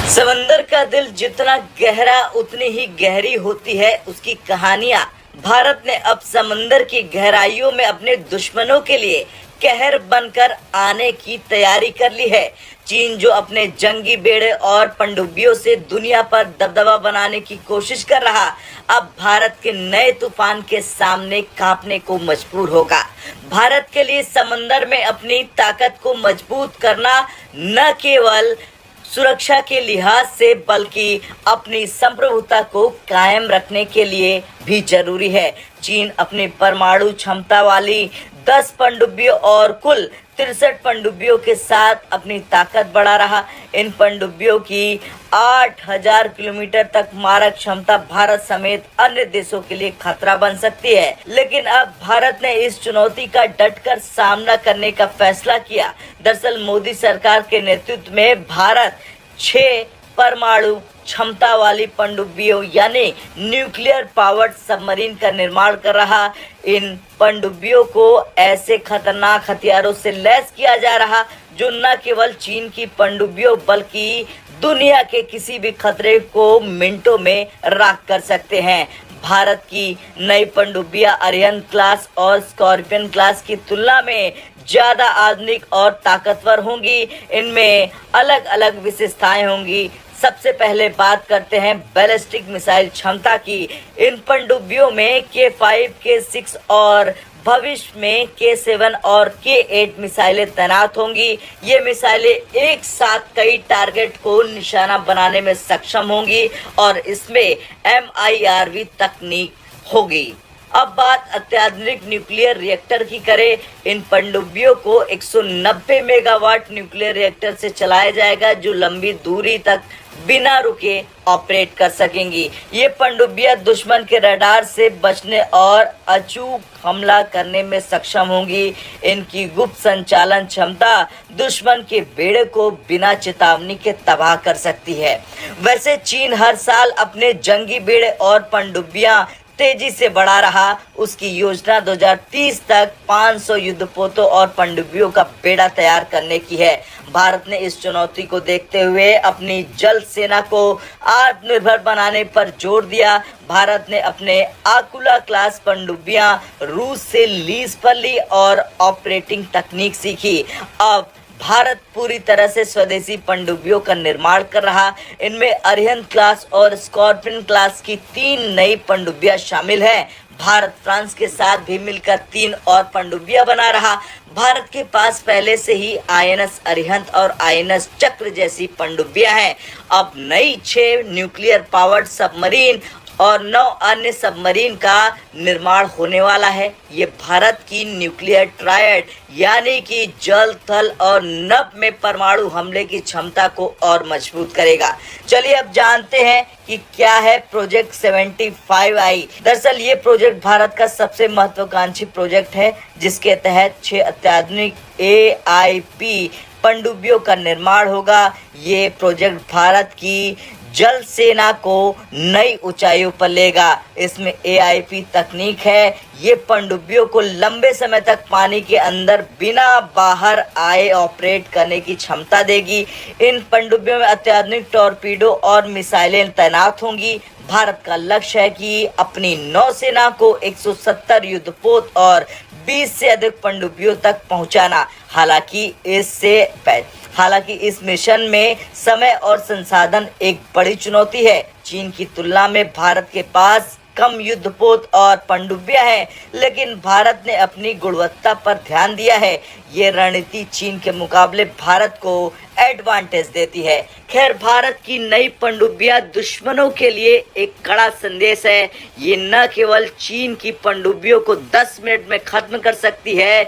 समंदर का दिल जितना गहरा उतनी ही गहरी होती है उसकी कहानियां। भारत ने अब समंदर की गहराइयों में अपने दुश्मनों के लिए कहर बनकर आने की तैयारी कर ली है। चीन जो अपने जंगी बेड़े और पनडुब्बियों से दुनिया पर दबदबा बनाने की कोशिश कर रहा, अब भारत के नए तूफान के सामने कांपने को मजबूर होगा। भारत के लिए समंदर में अपनी ताकत को मजबूत करना न केवल सुरक्षा के लिहाज से बल्कि अपनी संप्रभुता को कायम रखने के लिए भी जरूरी है। चीन अपनी परमाणु क्षमता वाली 10 पनडुब्बियों और कुल 63 पनडुब्बियों के साथ अपनी ताकत बढ़ा रहा। इन पनडुब्बियों की 8000 किलोमीटर तक मारक क्षमता भारत समेत अन्य देशों के लिए खतरा बन सकती है, लेकिन अब भारत ने इस चुनौती का डटकर सामना करने का फैसला किया। दरअसल मोदी सरकार के नेतृत्व में भारत 6 परमाणु क्षमता वाली पनडुब्बियों यानी न्यूक्लियर पावर्ड सबमरीन का निर्माण कर रहा। इन पनडुब्बियों को ऐसे खतरनाक हथियारों से लैस किया जा रहा जो न केवल चीन की पनडुब्बियों बल्कि दुनिया के किसी भी खतरे को मिनटों में राख कर सकते हैं। भारत की नई पनडुब्बियां अरिहंत क्लास और स्कॉर्पियन क्लास की तुलना में ज्यादा आधुनिक और ताकतवर होंगी। इनमें अलग अलग विशेषताएं होंगी। सबसे पहले बात करते हैं बैलिस्टिक मिसाइल क्षमता की। इन पनडुब्बियों में K5, K6 और भविष्य में K7 और K8 मिसाइलें तैनात होंगी। ये मिसाइलें एक साथ कई टारगेट को निशाना बनाने में सक्षम होंगी और इसमें MIRV तकनीक होगी। अब बात अत्याधुनिक न्यूक्लियर रिएक्टर की करें। इन पनडुब्बियों को 190 मेगावाट न्यूक्लियर रिएक्टर से चलाया जाएगा जो लंबी दूरी तक बिना रुके ऑपरेट कर सकेंगी। ये पनडुब्बियां दुश्मन के रडार से बचने और अचूक हमला करने में सक्षम होंगी। इनकी गुप्त संचालन क्षमता दुश्मन के बेड़े को बिना चेतावनी के तबाह कर सकती है। वैसे चीन हर साल अपने जंगी बेड़े और पनडुब्बियां तेजी से बढ़ा रहा। उसकी योजना 2030 तक 500 युद्धपोतों और पनडुब्बियों का बेड़ा तैयार करने की है। भारत ने इस चुनौती को देखते हुए अपनी जल सेना को आत्मनिर्भर बनाने पर जोर दिया। भारत ने अपने आकुला क्लास पनडुब्बियां रूस से लीज पर ली और ऑपरेटिंग तकनीक सीखी। अब भारत पूरी तरह से स्वदेशी पनडुब्बियों का निर्माण कर रहा। इनमें अरिहंत क्लास और स्कॉर्पियन क्लास की 3 नई पनडुब्बियां शामिल हैं। भारत फ्रांस के साथ भी मिलकर 3 और पनडुब्बियां बना रहा। भारत के पास पहले से ही INS अरिहंत और INS चक्र जैसी पनडुब्बियां हैं। अब नई 6 न्यूक्लियर पावर्ड सबमरीन और 9 अन्य सबमरीन का निर्माण होने वाला है। ये भारत की न्यूक्लियर ट्रायड यानी कि जल, थल और नभ में परमाणु हमले की क्षमता को और मजबूत करेगा। चलिए अब जानते हैं कि क्या है प्रोजेक्ट 75I। दरअसल ये प्रोजेक्ट भारत का सबसे महत्वाकांक्षी प्रोजेक्ट है जिसके तहत 6 अत्याधुनिक AIP पनडुब्बियों का निर्माण होगा। ये प्रोजेक्ट भारत की जल सेना को नई ऊंचाइयों पर लेगा। इसमें AIP तकनीक है। ये पनडुब्बियों को लंबे समय तक पानी के अंदर बिना बाहर आए ऑपरेट करने की क्षमता देगी। इन पनडुब्बियों में अत्याधुनिक टॉर्पीडो और मिसाइलें तैनात होंगी। भारत का लक्ष्य है कि अपनी नौसेना को 170 युद्धपोत और 20 से अधिक पनडुब्बियों तक पहुंचाना। हालांकि इस मिशन में समय और संसाधन एक बड़ी चुनौती है। चीन की तुलना में भारत के पास कम युद्धपोत और पनडुब्बियां हैं, लेकिन भारत ने अपनी गुणवत्ता पर ध्यान दिया है। ये रणनीति चीन के मुकाबले भारत को एडवांटेज देती है। खैर, भारत की नई पनडुब्बियां दुश्मनों के लिए एक कड़ा संदेश है। ये न केवल चीन की पनडुब्बियों को 10 मिनट में खत्म कर सकती है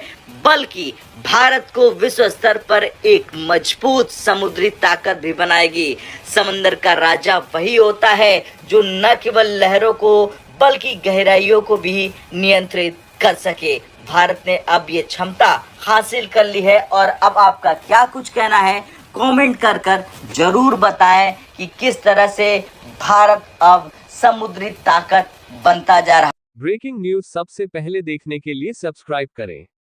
बल्कि भारत को विश्व स्तर पर एक मजबूत समुद्री ताकत भी बनाएगी। समंदर का राजा वही होता है जो न केवल लहरों को बल्कि गहराइयों को भी नियंत्रित कर सके। भारत ने अब ये क्षमता हासिल कर ली है और अब आपका क्या कुछ कहना है कमेंट कर जरूर बताएं कि किस तरह से भारत अब समुद्री ताकत बनता जा रहा है। ब्रेकिंग न्यूज सबसे पहले देखने के लिए सब्सक्राइब करें।